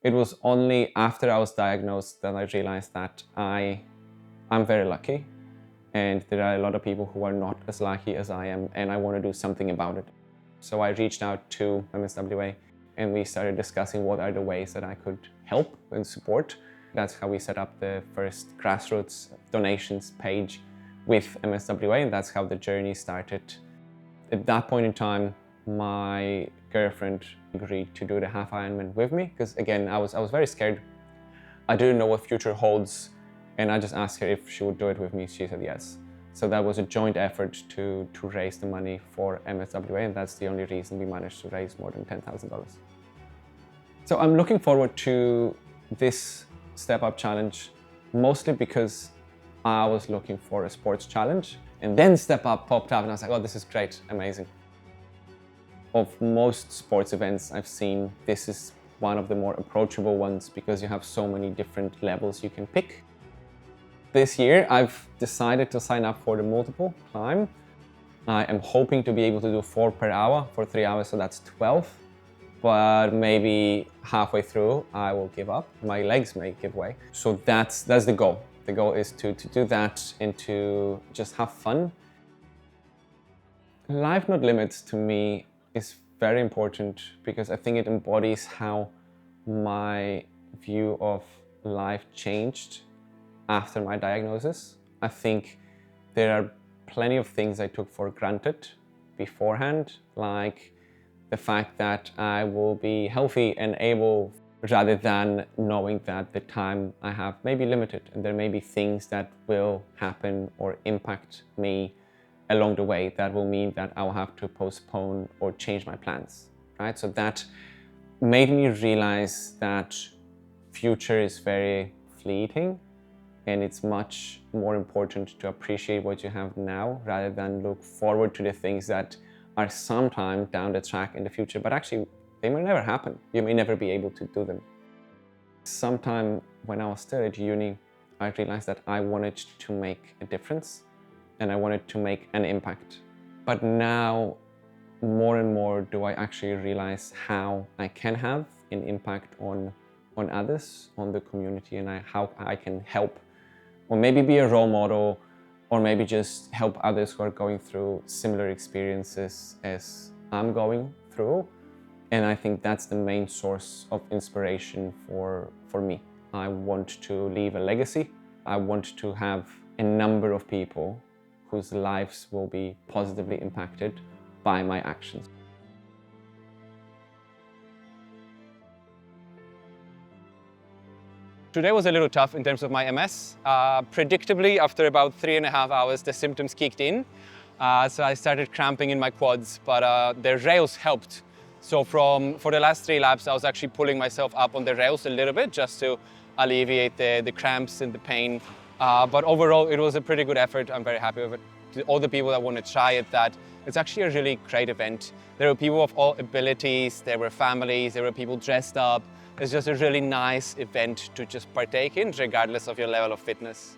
It was only after I was diagnosed that I realized that I'm very lucky, and there are a lot of people who are not as lucky as I am, and I want to do something about it. So I reached out to MSWA and we started discussing what are the ways that I could help and support. That's how we set up the first grassroots donations page with MSWA, and that's how the journey started. At that point in time, my girlfriend agreed to do the half Ironman with me because, again, I was very scared. I didn't know what future holds, and I just asked her if she would do it with me. She said yes. So that was a joint effort to raise the money for MSWA, and that's the only reason we managed to raise more than $10,000. So I'm looking forward to this Step Up challenge, mostly because I was looking for a sports challenge, and then Step Up popped up and I was like, oh, this is great, amazing. Of most sports events I've seen, this is one of the more approachable ones because you have so many different levels you can pick. This year, I've decided to sign up for the multiple climb. I am hoping to be able to do 4 per hour for 3 hours, so that's 12. But maybe halfway through, I will give up. My legs may give way. So that's the goal. The goal is to do that and to just have fun. Life Not Limits to me is very important because I think it embodies how my view of life changed after my diagnosis. I think there are plenty of things I took for granted beforehand, like the fact that I will be healthy and able, rather than knowing that the time I have may be limited and there may be things that will happen or impact me along the way that will mean that I'll have to postpone or change my plans, right? So that made me realize that future is very fleeting, and it's much more important to appreciate what you have now rather than look forward to the things that are sometime down the track in the future, but actually they may never happen. You may never be able to do them. Sometime when I was still at uni, I realized that I wanted to make a difference and I wanted to make an impact. But now, more and more do I actually realize how I can have an impact on others, on the community, and how I can help, or maybe be a role model, or maybe just help others who are going through similar experiences as I'm going through. And I think that's the main source of inspiration for me. I want to leave a legacy. I want to have a number of people whose lives will be positively impacted by my actions. Today was a little tough in terms of my MS. Predictably, after about 3.5 hours, the symptoms kicked in. So I started cramping in my quads, but the rails helped. So for the last 3 laps, I was actually pulling myself up on the rails a little bit just to alleviate the cramps and the pain. But overall, it was a pretty good effort. I'm very happy with it. To all the people that want to try it, that it's actually a really great event. There were people of all abilities, there were families, there were people dressed up. It's just a really nice event to just partake in, regardless of your level of fitness.